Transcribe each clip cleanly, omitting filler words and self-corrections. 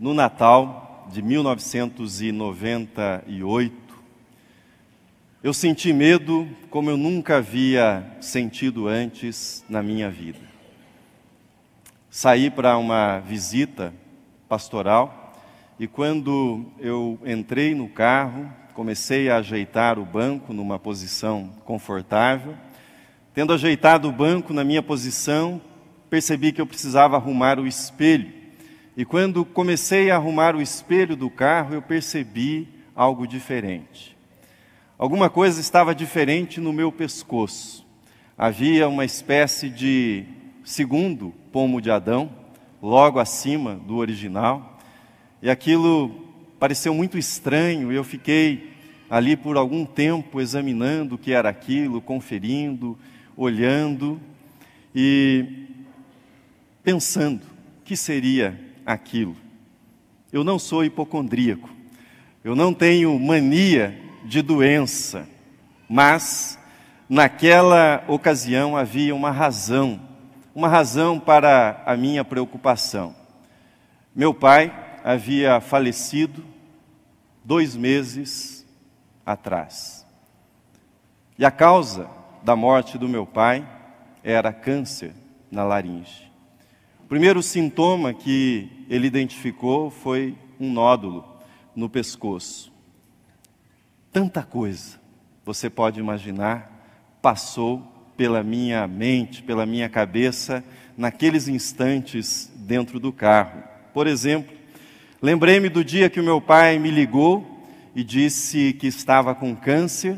no Natal de 1998, eu senti medo como eu nunca havia sentido antes na minha vida. Saí para uma visita pastoral e quando eu entrei no carro, comecei a ajeitar o banco numa posição confortável. Tendo ajeitado o banco na minha posição, percebi que eu precisava arrumar o espelho. E quando comecei a arrumar o espelho do carro, eu percebi algo diferente. Alguma coisa estava diferente no meu pescoço. Havia uma espécie de segundo pomo de Adão, logo acima do original. E aquilo pareceu muito estranho. Eu fiquei ali por algum tempo examinando o que era aquilo, conferindo, olhando e pensando o que seria aquilo. Eu não sou hipocondríaco, eu não tenho mania de doença, mas naquela ocasião havia uma razão para a minha preocupação. Meu pai havia falecido 2 meses atrás. E a causa da morte do meu pai era câncer na laringe. O primeiro sintoma que ele identificou foi um nódulo no pescoço. Tanta coisa, você pode imaginar, passou pela minha mente, pela minha cabeça, naqueles instantes dentro do carro. Por exemplo, lembrei-me do dia que o meu pai me ligou e disse que estava com câncer,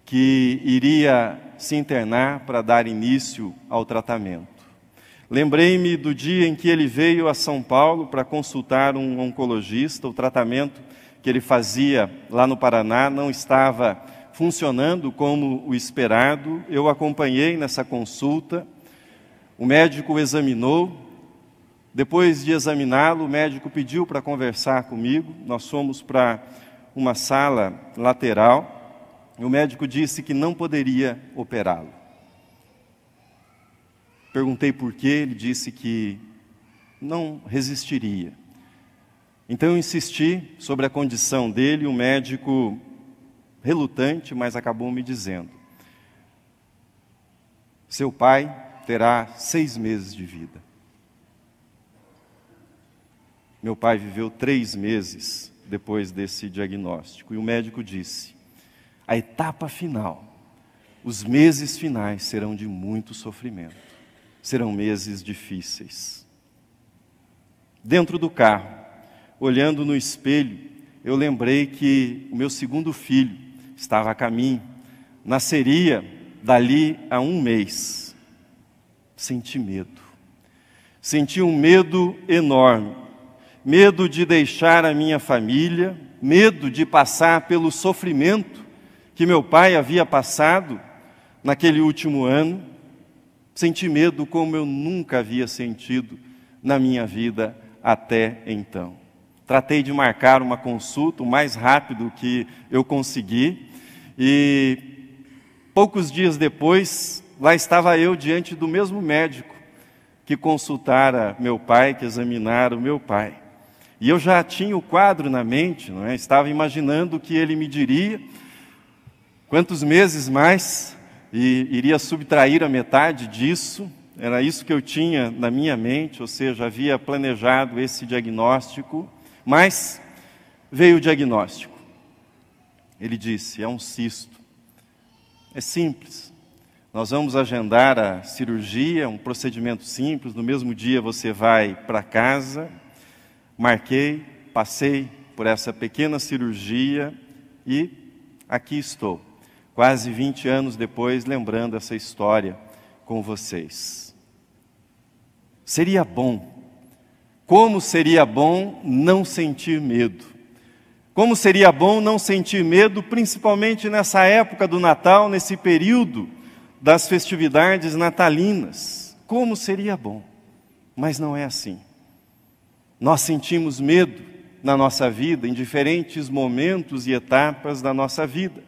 que iria se internar para dar início ao tratamento. Lembrei-me do dia em que ele veio a São Paulo para consultar um oncologista. O tratamento que ele fazia lá no Paraná não estava funcionando como o esperado. Eu acompanhei nessa consulta. O médico o examinou. Depois de examiná-lo, o médico pediu para conversar comigo. Nós fomos para uma sala lateral. E o médico disse que não poderia operá-lo. Perguntei por quê, ele disse que não resistiria. Então eu insisti sobre a condição dele, o médico, relutante, mas acabou me dizendo: seu pai terá 6 meses de vida. Meu pai viveu 3 meses depois desse diagnóstico. E o médico disse: a etapa final, os meses finais serão de muito sofrimento. Serão meses difíceis. Dentro do carro, olhando no espelho, eu lembrei que o meu segundo filho estava a caminho, nasceria dali a 1 mês. Senti medo. Senti um medo enorme. Medo de deixar a minha família, medo de passar pelo sofrimento que meu pai havia passado naquele último ano. Senti medo como eu nunca havia sentido na minha vida até então. Tratei de marcar uma consulta o mais rápido que eu consegui e poucos dias depois, lá estava eu diante do mesmo médico que consultara meu pai, que examinara o meu pai. E eu já tinha o quadro na mente, não é? Estava imaginando o que ele me diria, quantos meses mais, e iria subtrair a metade disso. Era isso que eu tinha na minha mente, ou seja, havia planejado esse diagnóstico, mas veio o diagnóstico. Ele disse: é um cisto. É simples. Nós vamos agendar a cirurgia, um procedimento simples. No mesmo dia você vai para casa. Marquei, passei por essa pequena cirurgia e aqui estou, quase 20 anos depois, lembrando essa história com vocês. Seria bom, como seria bom não sentir medo. Como seria bom não sentir medo, principalmente nessa época do Natal, nesse período das festividades natalinas. Como seria bom, mas não é assim. Nós sentimos medo na nossa vida, em diferentes momentos e etapas da nossa vida.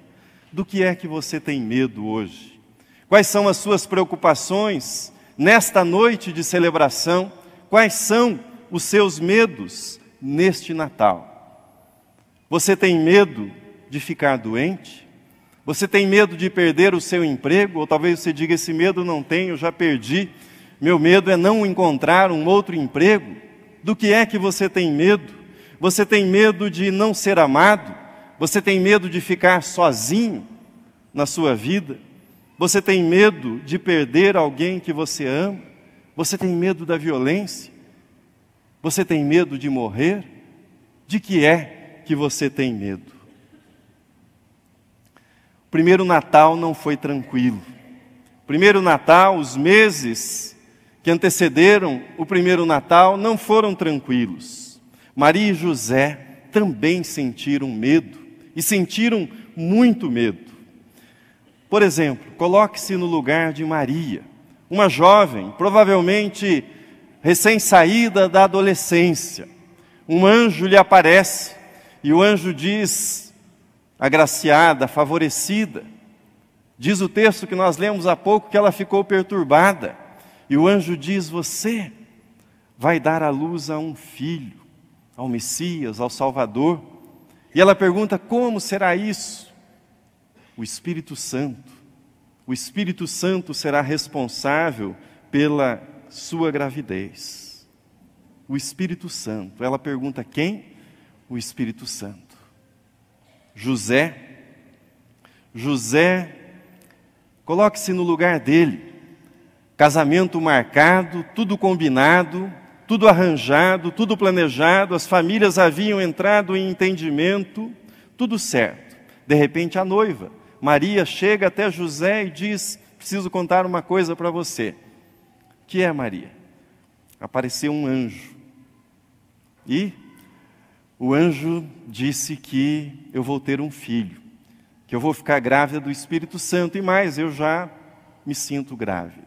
Do que é que você tem medo hoje? Quais são as suas preocupações nesta noite de celebração? Quais são os seus medos neste Natal? Você tem medo de ficar doente? Você tem medo de perder o seu emprego? Ou talvez você diga, esse medo não tenho, eu já perdi. Meu medo é não encontrar um outro emprego. Do que é que você tem medo? Você tem medo de não ser amado? Você tem medo de ficar sozinho na sua vida? Você tem medo de perder alguém que você ama? Você tem medo da violência? Você tem medo de morrer? De que é que você tem medo? O primeiro Natal não foi tranquilo. O primeiro Natal, os meses que antecederam o primeiro Natal não foram tranquilos. Maria e José também sentiram medo, e sentiram muito medo. Por exemplo, coloque-se no lugar de Maria, uma jovem, provavelmente recém-saída da adolescência. Um anjo lhe aparece, e o anjo diz, agraciada, favorecida. Diz o texto que nós lemos há pouco que ela ficou perturbada. E o anjo diz, você vai dar à luz a um filho, ao Messias, ao Salvador. E ela pergunta, como será isso? O Espírito Santo. O Espírito Santo será responsável pela sua gravidez. O Espírito Santo. Ela pergunta, quem? O Espírito Santo. José, coloque-se no lugar dele. Casamento marcado, tudo combinado, tudo arranjado, tudo planejado, as famílias haviam entrado em entendimento, tudo certo. De repente a noiva, Maria, chega até José e diz, preciso contar uma coisa para você. O que é, Maria? Apareceu um anjo. E o anjo disse que eu vou ter um filho, que eu vou ficar grávida do Espírito Santo, e mais, eu já me sinto grávida.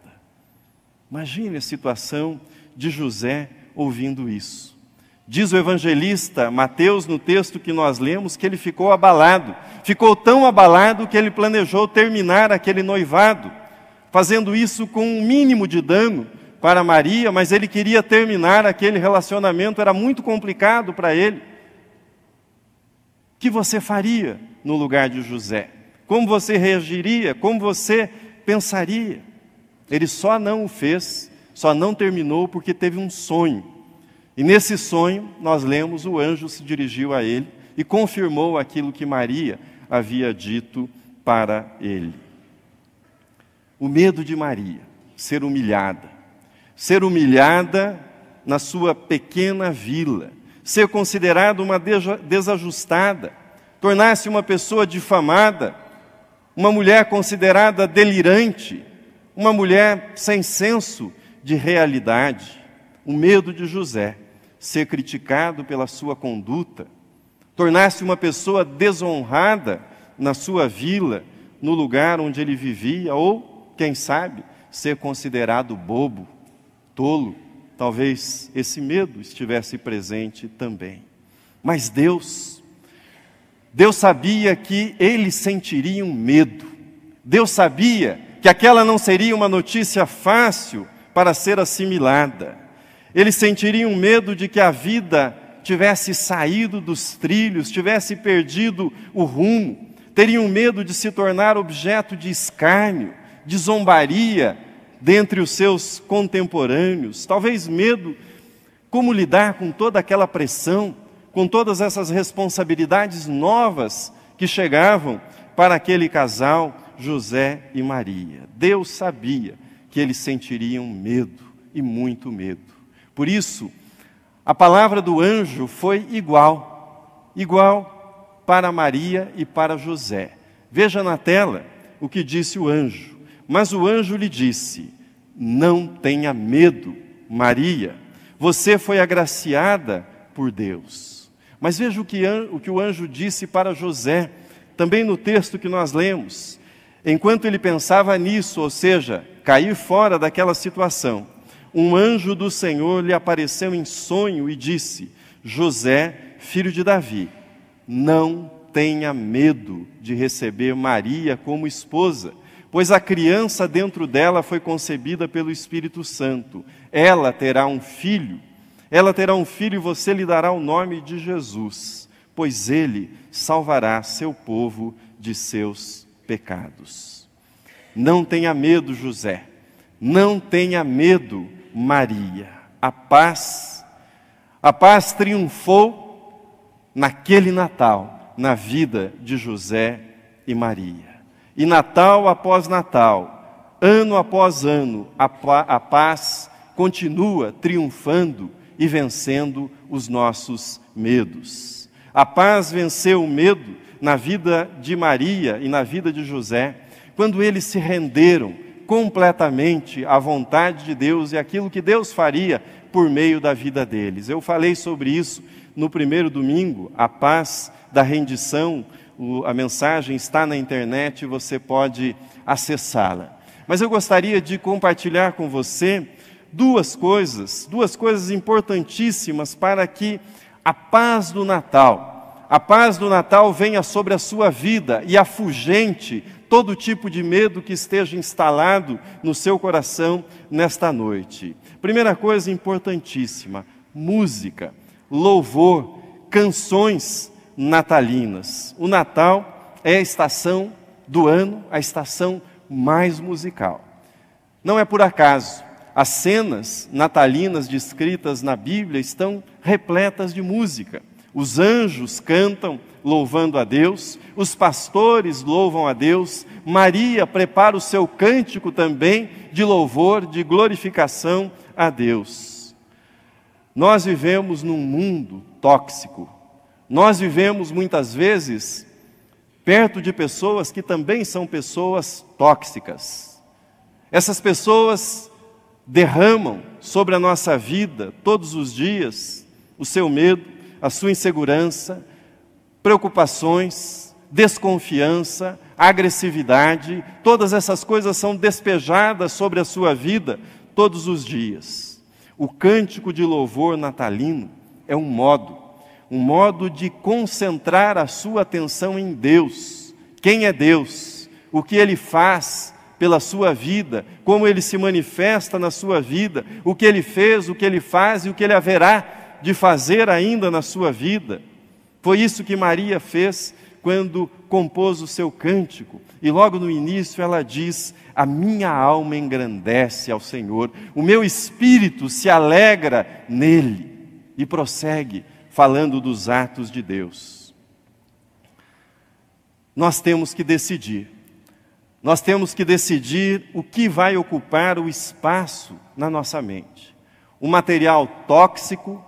Imagine a situação de José ouvindo isso. Diz o evangelista Mateus, no texto que nós lemos, que ele ficou abalado. Ficou tão abalado que ele planejou terminar aquele noivado, fazendo isso com um mínimo de dano para Maria, mas ele queria terminar aquele relacionamento, era muito complicado para ele. O que você faria no lugar de José? Como você reagiria? Como você pensaria? Ele só não o fez, só não terminou porque teve um sonho. E nesse sonho, nós lemos, o anjo se dirigiu a ele e confirmou aquilo que Maria havia dito para ele. O medo de Maria, ser humilhada na sua pequena vila, ser considerada uma desajustada, tornar-se uma pessoa difamada, uma mulher considerada delirante, uma mulher sem senso de realidade. O medo de José, ser criticado pela sua conduta, tornar-se uma pessoa desonrada na sua vila, no lugar onde ele vivia, ou, quem sabe, ser considerado bobo, tolo. Talvez esse medo estivesse presente também. Mas Deus sabia que eles sentiriam medo. Deus sabia que aquela não seria uma notícia fácil para ser assimilada. Eles sentiriam medo de que a vida tivesse saído dos trilhos, tivesse perdido o rumo. Teriam medo de se tornar objeto de escárnio, de zombaria dentre os seus contemporâneos. Talvez medo como lidar com toda aquela pressão, com todas essas responsabilidades novas que chegavam para aquele casal, José e Maria. Deus sabia que eles sentiriam medo, e muito medo. Por isso, a palavra do anjo foi igual para Maria e para José. Veja na tela o que disse o anjo. Mas o anjo lhe disse, não tenha medo, Maria, você foi agraciada por Deus. Mas veja o que o anjo disse para José, também no texto que nós lemos. Enquanto ele pensava nisso, ou seja, cair fora daquela situação, um anjo do Senhor lhe apareceu em sonho e disse, José, filho de Davi, não tenha medo de receber Maria como esposa, pois a criança dentro dela foi concebida pelo Espírito Santo. Ela terá um filho, Ela terá um filho e você lhe dará o nome de Jesus, pois ele salvará seu povo de seus pecados. Não tenha medo, José. Não tenha medo, Maria. A paz triunfou naquele Natal, na vida de José e Maria. E Natal após Natal, ano após ano, a paz continua triunfando e vencendo os nossos medos. A paz venceu o medo na vida de Maria e na vida de José, quando eles se renderam completamente à vontade de Deus e aquilo que Deus faria por meio da vida deles. Eu falei sobre isso no primeiro domingo, a paz da rendição. A mensagem está na internet e você pode acessá-la. Mas eu gostaria de compartilhar com você duas coisas importantíssimas para que a paz do Natal venha sobre a sua vida e afugente todo tipo de medo que esteja instalado no seu coração nesta noite. Primeira coisa importantíssima: música, louvor, canções natalinas. O Natal é a estação do ano, a estação mais musical. Não é por acaso. As cenas natalinas descritas na Bíblia estão repletas de música. Os anjos cantam louvando a Deus, os pastores louvam a Deus, Maria prepara o seu cântico também de louvor, de glorificação a Deus. Nós vivemos num mundo tóxico. Nós vivemos muitas vezes perto de pessoas que também são pessoas tóxicas. Essas pessoas derramam sobre a nossa vida, todos os dias, o seu medo, a sua insegurança, preocupações, desconfiança, agressividade. Todas essas coisas são despejadas sobre a sua vida todos os dias. O cântico de louvor natalino é um modo de concentrar a sua atenção em Deus. Quem é Deus? O que Ele faz pela sua vida, como Ele se manifesta na sua vida, o que Ele fez, o que Ele faz e o que Ele haverá de fazer ainda na sua vida. Foi isso que Maria fez quando compôs o seu cântico. E logo no início ela diz: a minha alma engrandece ao Senhor, o meu espírito se alegra nele. E prossegue falando dos atos de Deus. Nós temos que decidir. Nós temos que decidir o que vai ocupar o espaço na nossa mente. O material tóxico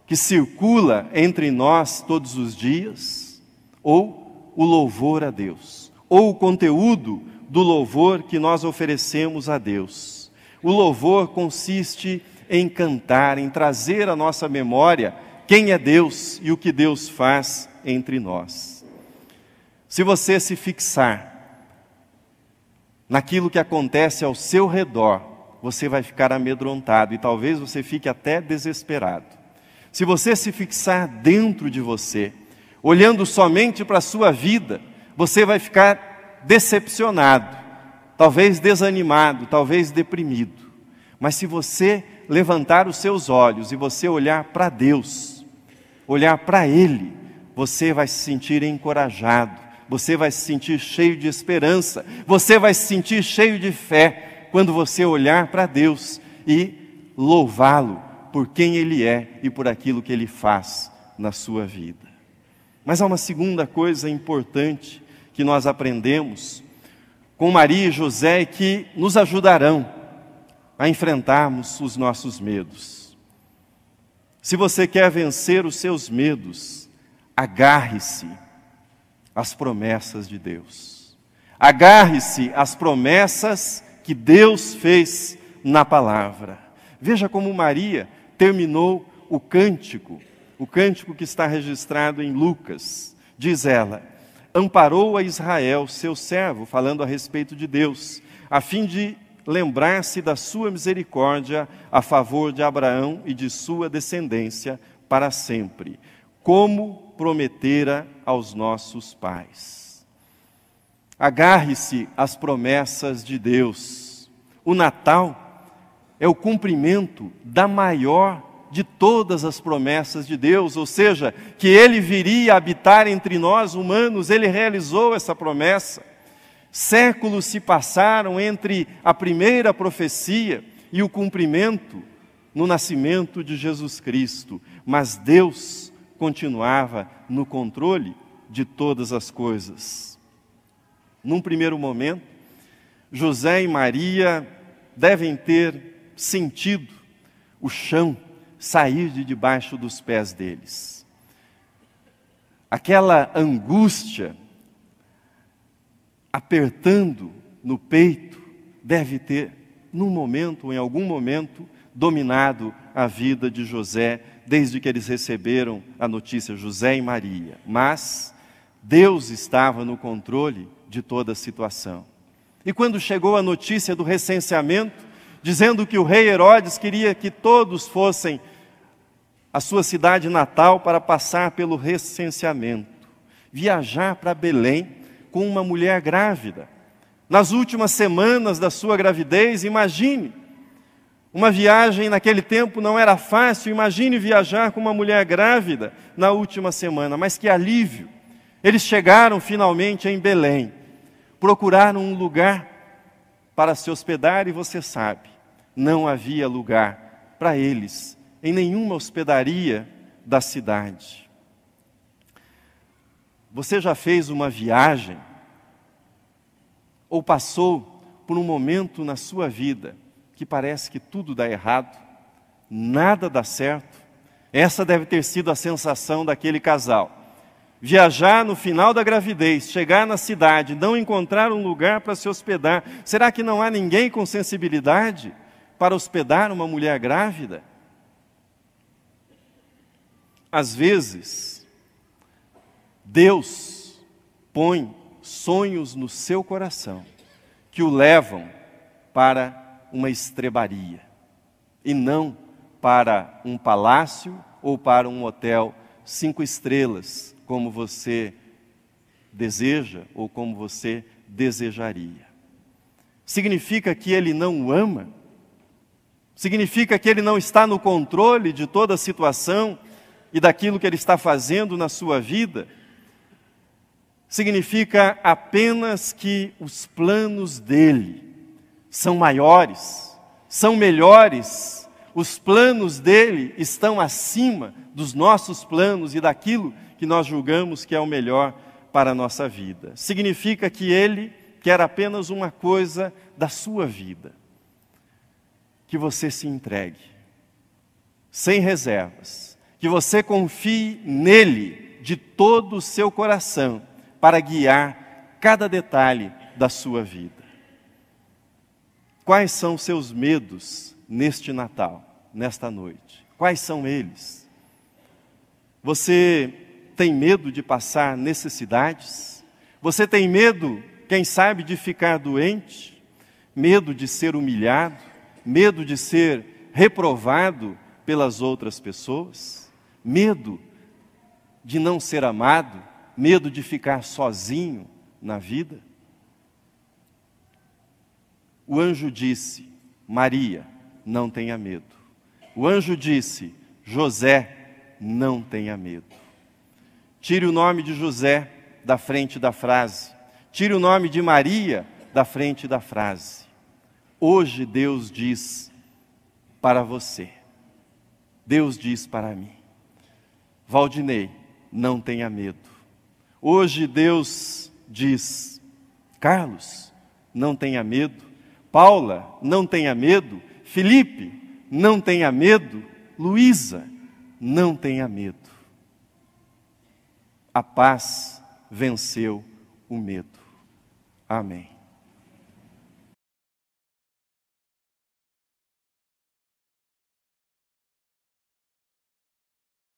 que circula entre nós todos os dias, ou o louvor a Deus, ou o conteúdo do louvor que nós oferecemos a Deus. O louvor consiste em cantar, em trazer à nossa memória quem é Deus e o que Deus faz entre nós. Se você se fixar naquilo que acontece ao seu redor, você vai ficar amedrontado e talvez você fique até desesperado. Se você se fixar dentro de você, olhando somente para a sua vida, você vai ficar decepcionado, talvez desanimado, talvez deprimido. Mas se você levantar os seus olhos e você olhar para Deus, olhar para Ele, você vai se sentir encorajado, você vai se sentir cheio de esperança, você vai se sentir cheio de fé, quando você olhar para Deus e louvá-lo por quem Ele é e por aquilo que Ele faz na sua vida. Mas há uma segunda coisa importante que nós aprendemos com Maria e José que nos ajudarão a enfrentarmos os nossos medos. Se você quer vencer os seus medos, agarre-se às promessas de Deus. Agarre-se às promessas que Deus fez na palavra. Veja como Maria terminou o cântico que está registrado em Lucas. Diz ela: amparou a Israel, seu servo, falando a respeito de Deus, a fim de lembrar-se da sua misericórdia a favor de Abraão e de sua descendência para sempre, como prometera aos nossos pais. Agarre-se às promessas de Deus. O Natal é o cumprimento da maior de todas as promessas de Deus, ou seja, que Ele viria habitar entre nós humanos. Ele realizou essa promessa. Séculos se passaram entre a primeira profecia e o cumprimento no nascimento de Jesus Cristo, mas Deus continuava no controle de todas as coisas. Num primeiro momento, José e Maria devem ter sentido o chão sair de debaixo dos pés deles. Aquela angústia apertando no peito deve ter, num momento ou em algum momento, dominado a vida de José, desde que eles receberam a notícia, José e Maria. Mas Deus estava no controle de toda a situação. E quando chegou a notícia do recenseamento, dizendo que o rei Herodes queria que todos fossem à sua cidade natal para passar pelo recenseamento, viajar para Belém com uma mulher grávida, nas últimas semanas da sua gravidez, imagine, uma viagem naquele tempo não era fácil, imagine viajar com uma mulher grávida na última semana, mas que alívio. Eles chegaram finalmente em Belém, procuraram um lugar para se hospedar e você sabe, não havia lugar para eles em nenhuma hospedaria da cidade. Você já fez uma viagem ou passou por um momento na sua vida que parece que tudo dá errado, nada dá certo? Essa deve ter sido a sensação daquele casal. Viajar no final da gravidez, chegar na cidade, não encontrar um lugar para se hospedar. Será que não há ninguém com sensibilidade para hospedar uma mulher grávida? Às vezes, Deus põe sonhos no seu coração que o levam para uma estrebaria e não para um palácio ou para um hotel 5 estrelas, como você deseja ou como você desejaria. Significa que ele não o ama? Significa que ele não está no controle de toda a situação e daquilo que ele está fazendo na sua vida? Significa apenas que os planos dele são maiores, são melhores, os planos dele estão acima dos nossos planos e daquilo que nós julgamos que é o melhor para a nossa vida. Significa que ele quer apenas uma coisa da sua vida, que você se entregue, sem reservas, que você confie nele de todo o seu coração, para guiar cada detalhe da sua vida. Quais são os seus medos neste Natal, nesta noite? Quais são eles? Você tem medo de passar necessidades? Você tem medo, quem sabe, de ficar doente? Medo de ser humilhado? Medo de ser reprovado pelas outras pessoas? Medo de não ser amado? Medo de ficar sozinho na vida? O anjo disse, Maria, não tenha medo. O anjo disse, José, não tenha medo. Tire o nome de José da frente da frase. Tire o nome de Maria da frente da frase. Hoje Deus diz para você. Deus diz para mim. Valdinei, não tenha medo. Hoje Deus diz, Carlos, não tenha medo. Paula, não tenha medo. Felipe, não tenha medo. Luísa, não tenha medo. A paz venceu o medo. Amém.